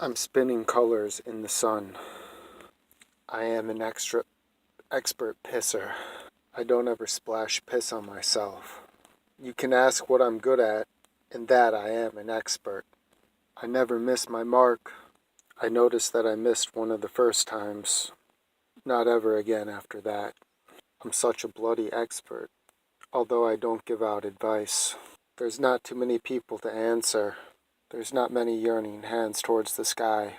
I'm spinning colors in the sun. I am an expert pisser. I don't ever splash piss on myself. You can ask what I'm good at, and that I am an expert. I never miss my mark. I noticed that I missed one of the first times. Not ever again after that. I'm such a bloody expert, although I don't give out advice. There's not too many people to answer. There's not many yearning hands towards the sky.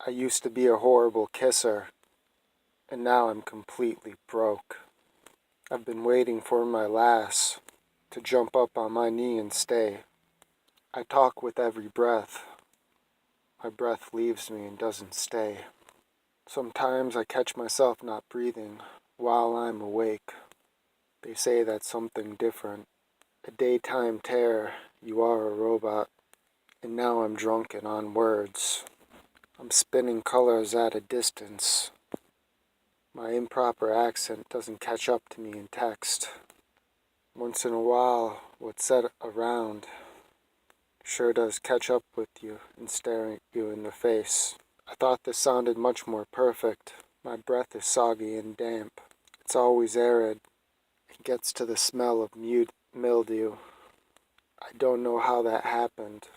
I used to be a horrible kisser, and now I'm completely broke. I've been waiting for my lass to jump up on my knee and stay. I talk with every breath. My breath leaves me and doesn't stay. Sometimes I catch myself not breathing while I'm awake. They say that's something different. A daytime terror, you are a robot. And now I'm drunken on words. I'm spinning colors at a distance. My improper accent doesn't catch up to me in text. Once in a while, what's said around sure does catch up with you and stare at you in the face. I thought this sounded much more perfect. My breath is soggy and damp. It's always arid. It gets to the smell of mildew. I don't know how that happened.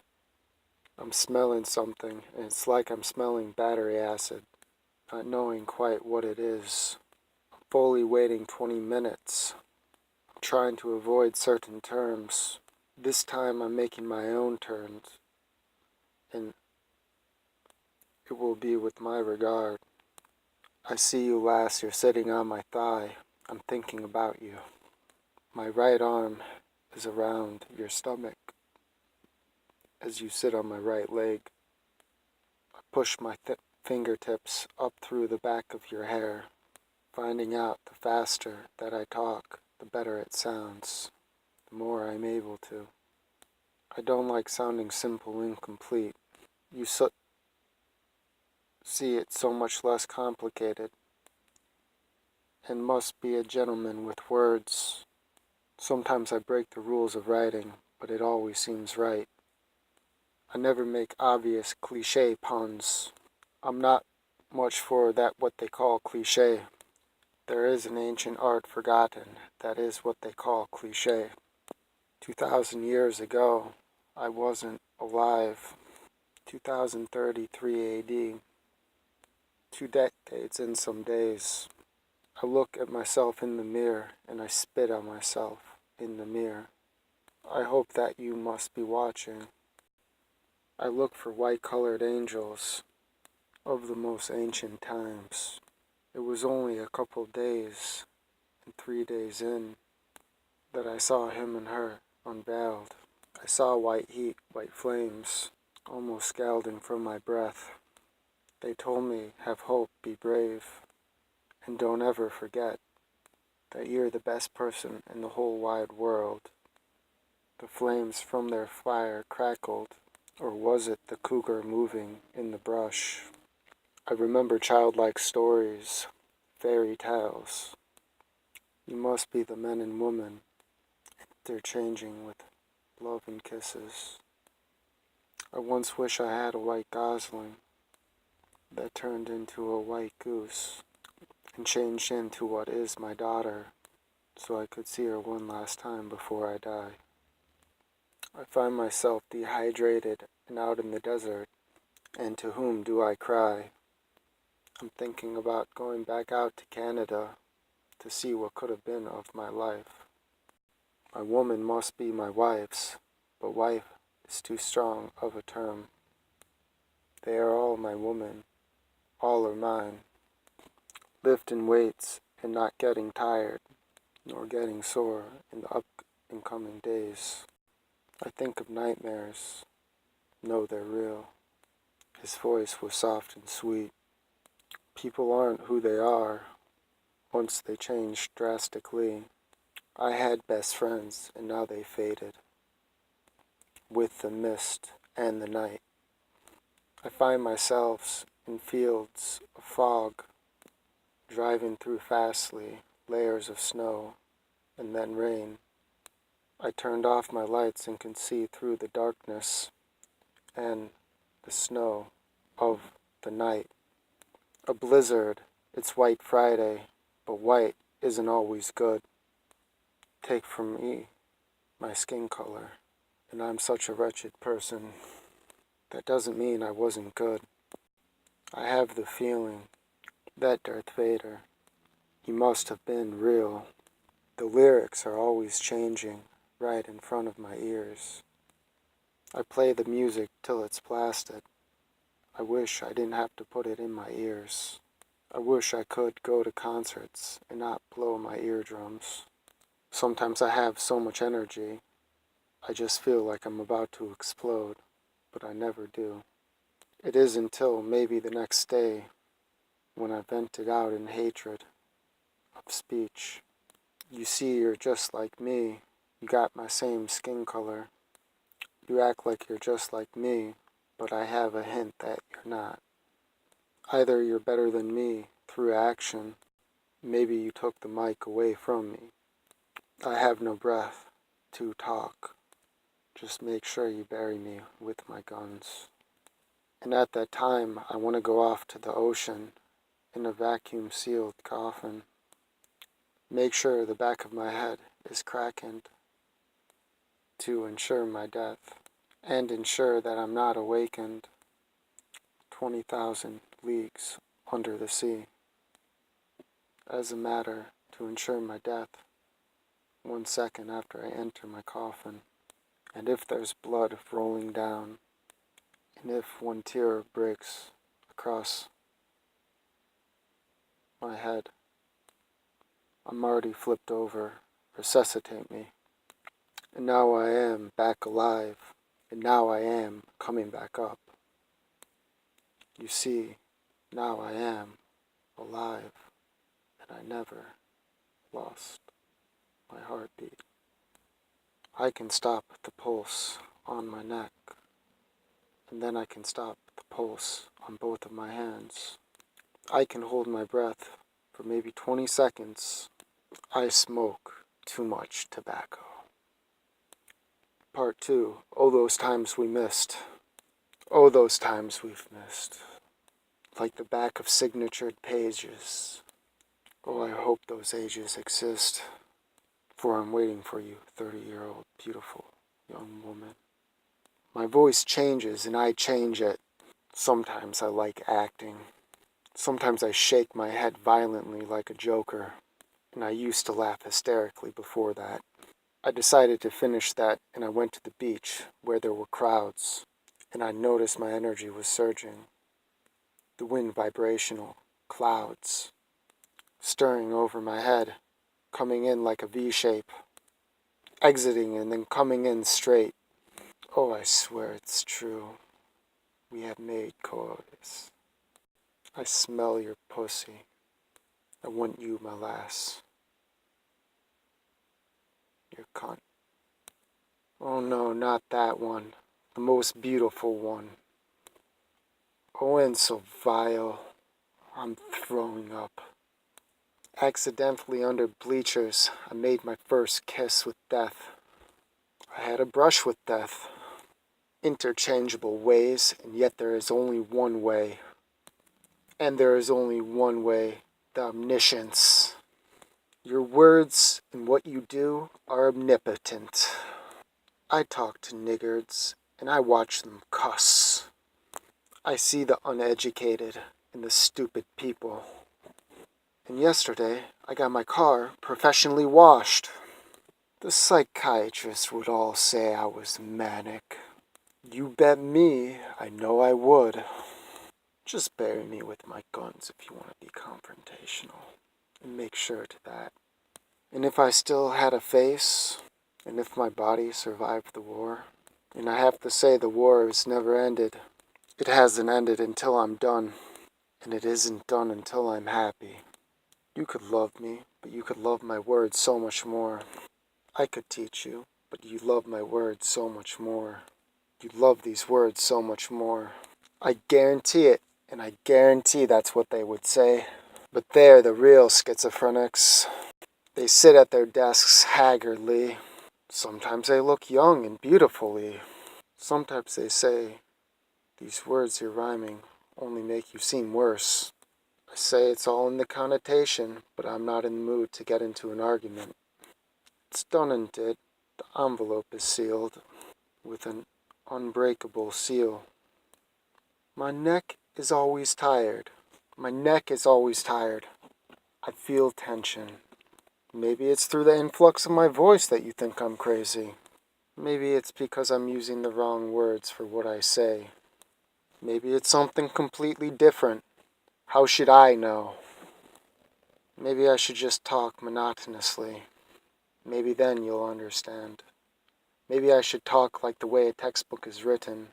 I'm smelling something, and it's like I'm smelling battery acid, not knowing quite what it is. I'm fully waiting 20 minutes. I'm trying to avoid certain terms. This time I'm making my own terms, and it will be with my regard. I see you, lass, you're sitting on my thigh. I'm thinking about you. My right arm is around your stomach as you sit on my right leg. I push my fingertips up through the back of your hair, finding out the faster that I talk, the better it sounds, the more I'm able to. I don't like sounding simple and incomplete. You see it so much less complicated, and must be a gentleman with words. Sometimes I break the rules of writing, but it always seems right. I never make obvious cliché puns. I'm not much for that what they call cliché. There is an ancient art forgotten that is what they call cliché. 2,000 years ago, I wasn't alive. 2033 AD. 2 decades and some days. I look at myself in the mirror and I spit on myself in the mirror. I hope that you must be watching. I look for white-colored angels of the most ancient times. It was only a couple days, and 3 days in, that I saw him and her unveiled. I saw white heat, white flames, almost scalding from my breath. They told me, have hope, be brave, and don't ever forget that you're the best person in the whole wide world. The flames from their fire crackled, or was it the cougar moving in the brush? I remember childlike stories, fairy tales. You must be the men and women. They're changing with love and kisses. I once wish I had a white gosling that turned into a white goose and changed into what is my daughter so I could see her one last time before I die. I find myself dehydrated and out in the desert, and to whom do I cry? I'm thinking about going back out to Canada to see what could have been of my life. My woman must be my wife's, but wife is too strong of a term. They are all my woman, all are mine. Lifting weights and not getting tired, nor getting sore in the up and coming days. I think of nightmares, know they're real. His voice was soft and sweet. People aren't who they are once they change drastically. I had best friends, and now they faded with the mist and the night. I find myself in fields of fog, driving through fastly layers of snow and then rain. I turned off my lights and could see through the darkness and the snow of the night. A blizzard, it's White Friday, but white isn't always good. Take from me my skin color, and I'm such a wretched person. That doesn't mean I wasn't good. I have the feeling that Darth Vader, he must have been real. The lyrics are always changing right in front of my ears. I play the music till it's blasted. I wish I didn't have to put it in my ears. I wish I could go to concerts and not blow my eardrums. Sometimes I have so much energy, I just feel like I'm about to explode, but I never do. It is until maybe the next day when I vent it out in hatred of speech. You see, you're just like me. You got my same skin color. You act like you're just like me, but I have a hint that you're not. Either you're better than me through action, maybe you took the mic away from me. I have no breath to talk. Just make sure you bury me with my guns. And at that time, I want to go off to the ocean in a vacuum-sealed coffin. Make sure the back of my head is crackened to ensure my death, and ensure that I'm not awakened 20,000 leagues under the sea. As a matter to ensure my death 1 second after I enter my coffin, and if there's blood rolling down, and if one tear breaks across my head, I'm already flipped over. Resuscitate me. And now I am back alive, and now I am coming back up. You see, now I am alive, and I never lost my heartbeat. I can stop the pulse on my neck, and then I can stop the pulse on both of my hands. I can hold my breath for maybe 20 seconds. I smoke too much tobacco. Part 2. Oh, those times we missed. Oh, those times we've missed. Like the back of signatured pages. Oh, I hope those ages exist. For I'm waiting for you, 30-year-old beautiful young woman. My voice changes and I change it. Sometimes I like acting. Sometimes I shake my head violently like a joker. And I used to laugh hysterically before that. I decided to finish that, and I went to the beach where there were crowds, and I noticed my energy was surging. The wind vibrational, clouds, stirring over my head, coming in like a V shape, exiting and then coming in straight. Oh, I swear it's true. We have made coitus. I smell your pussy. I want you, my lass. Your cunt. Oh no, not that one. The most beautiful one. Oh, and so vile. I'm throwing up. Accidentally under bleachers, I made my first kiss with death. I had a brush with death. Interchangeable ways, and yet there is only one way. And there is only one way, the omniscience. Your words and what you do are omnipotent. I talk to niggards, and I watch them cuss. I see the uneducated and the stupid people. And yesterday, I got my car professionally washed. The psychiatrists would all say I was manic. You bet me, I know I would. Just bury me with my guns if you want to be confrontational. And make sure to that. And if I still had a face, and if my body survived the war, and I have to say the war has never ended. It hasn't ended until I'm done. And it isn't done until I'm happy. You could love me, but you could love my words so much more. I could teach you, but you love my words so much more. You love these words so much more. I guarantee it, and I guarantee that's what they would say. But they're the real schizophrenics. They sit at their desks haggardly. Sometimes they look young and beautifully. Sometimes they say, these words you're rhyming only make you seem worse. I say it's all in the connotation, but I'm not in the mood to get into an argument. It's done and did. The envelope is sealed with an unbreakable seal. My neck is always tired. My neck is always tired. I feel tension. Maybe it's through the influx of my voice that you think I'm crazy. Maybe it's because I'm using the wrong words for what I say. Maybe it's something completely different. How should I know? Maybe I should just talk monotonously. Maybe then you'll understand. Maybe I should talk like the way a textbook is written.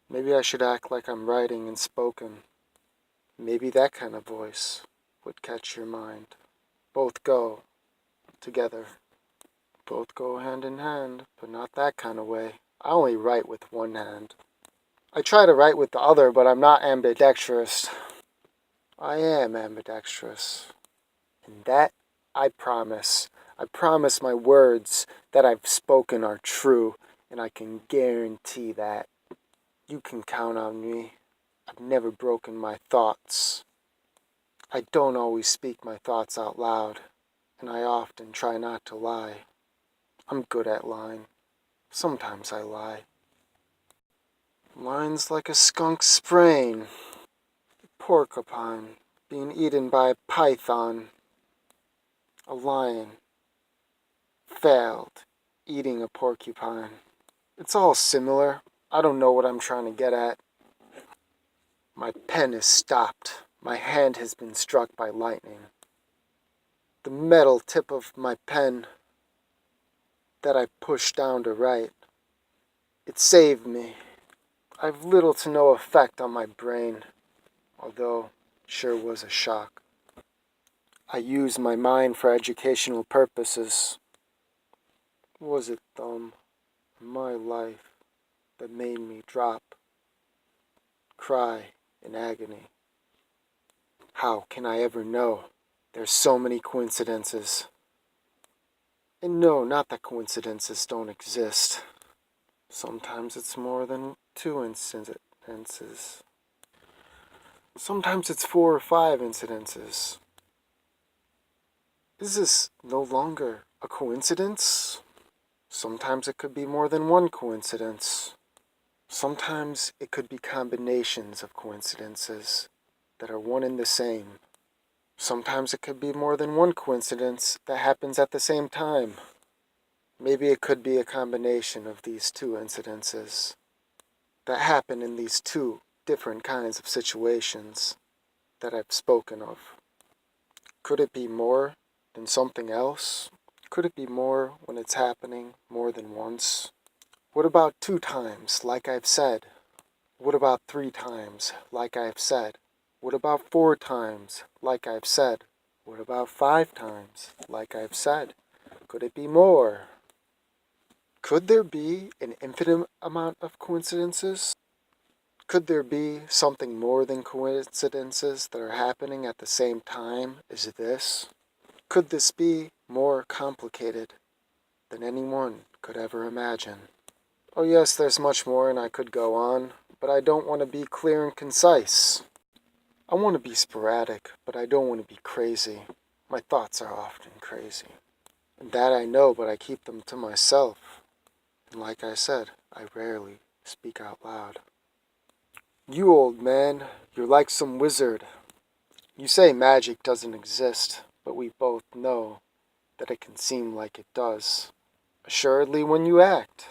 Maybe I should act like I'm writing and spoken. Maybe that kind of voice would catch your mind. Both go together. Both go hand in hand, but not that kind of way. I only write with one hand. I try to write with the other, but I'm not ambidextrous. I am ambidextrous. And that I promise. I promise my words that I've spoken are true, and I can guarantee that. You can count on me. I've never broken my thoughts. I don't always speak my thoughts out loud, and I often try not to lie. I'm good at lying. Sometimes I lie. Line's like a skunk spraying. Porcupine being eaten by a python. A lion failed eating a porcupine. It's all similar. I don't know what I'm trying to get at. My pen is stopped. My hand has been struck by lightning. The metal tip of my pen that I pushed down to write, it saved me. I've little to no effect on my brain, although it sure was a shock. I use my mind for educational purposes. Was it in my life that made me drop, cry in agony? How can I ever know? There's so many coincidences. And no, not that coincidences don't exist. Sometimes it's more than two incidences. Sometimes it's 4 or 5 incidences. Is this no longer a coincidence? Sometimes it could be more than one coincidence. Sometimes it could be combinations of coincidences that are one and the same. Sometimes it could be more than one coincidence that happens at the same time. Maybe it could be a combination of these 2 incidences that happen in these 2 different kinds of situations that I've spoken of. Could it be more than something else? Could it be more when it's happening more than once? What about 2 times, like I've said? What about 3 times, like I've said? What about 4 times, like I've said? What about 5 times, like I've said? Could it be more? Could there be an infinite amount of coincidences? Could there be something more than coincidences that are happening at the same time as this? Could this be more complicated than anyone could ever imagine? Oh yes, there's much more and I could go on, but I don't want to be clear and concise. I want to be sporadic, but I don't want to be crazy. My thoughts are often crazy. And that I know, but I keep them to myself. And like I said, I rarely speak out loud. You old man, you're like some wizard. You say magic doesn't exist, but we both know that it can seem like it does. Assuredly when you act.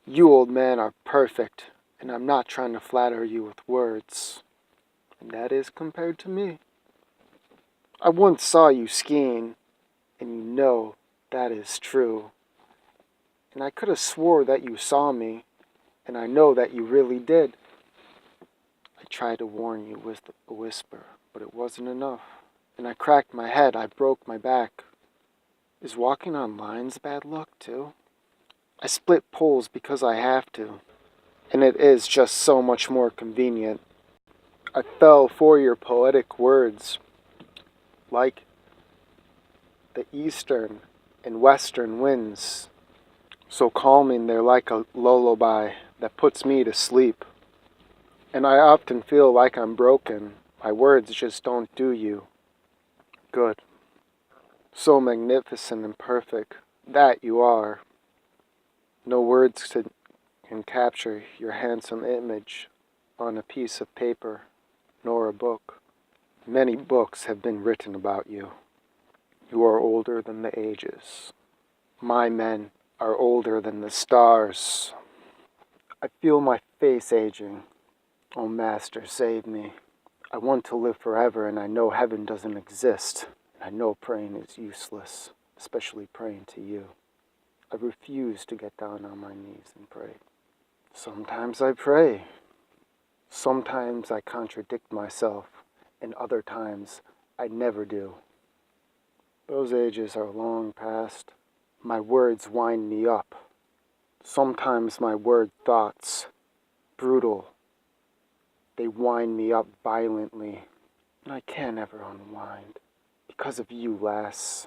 You old man are perfect, and I'm not trying to flatter you with words. And that is compared to me. I once saw you skiing, and you know that is true. And I could have swore that you saw me, and I know that you really did. I tried to warn you with a whisper, but it wasn't enough. And I cracked my head, I broke my back. Is walking on lines bad luck too? I split poles because I have to, and it is just so much more convenient. I fell for your poetic words, like the eastern and western winds, so calming they're like a lullaby that puts me to sleep. And I often feel like I'm broken. My words just don't do you good. So magnificent and perfect that you are. No words can capture your handsome image on a piece of paper, nor a book. Many books have been written about you. You are older than the ages. My men are older than the stars. I feel my face aging. Oh, Master, save me. I want to live forever, and I know heaven doesn't exist. I know praying is useless, especially praying to you. I refuse to get down on my knees and pray. Sometimes I pray. Sometimes I contradict myself, and other times I never do. Those ages are long past. My words wind me up. Sometimes my word thoughts, brutal, they wind me up violently, and I can't ever unwind. Because of you, lass.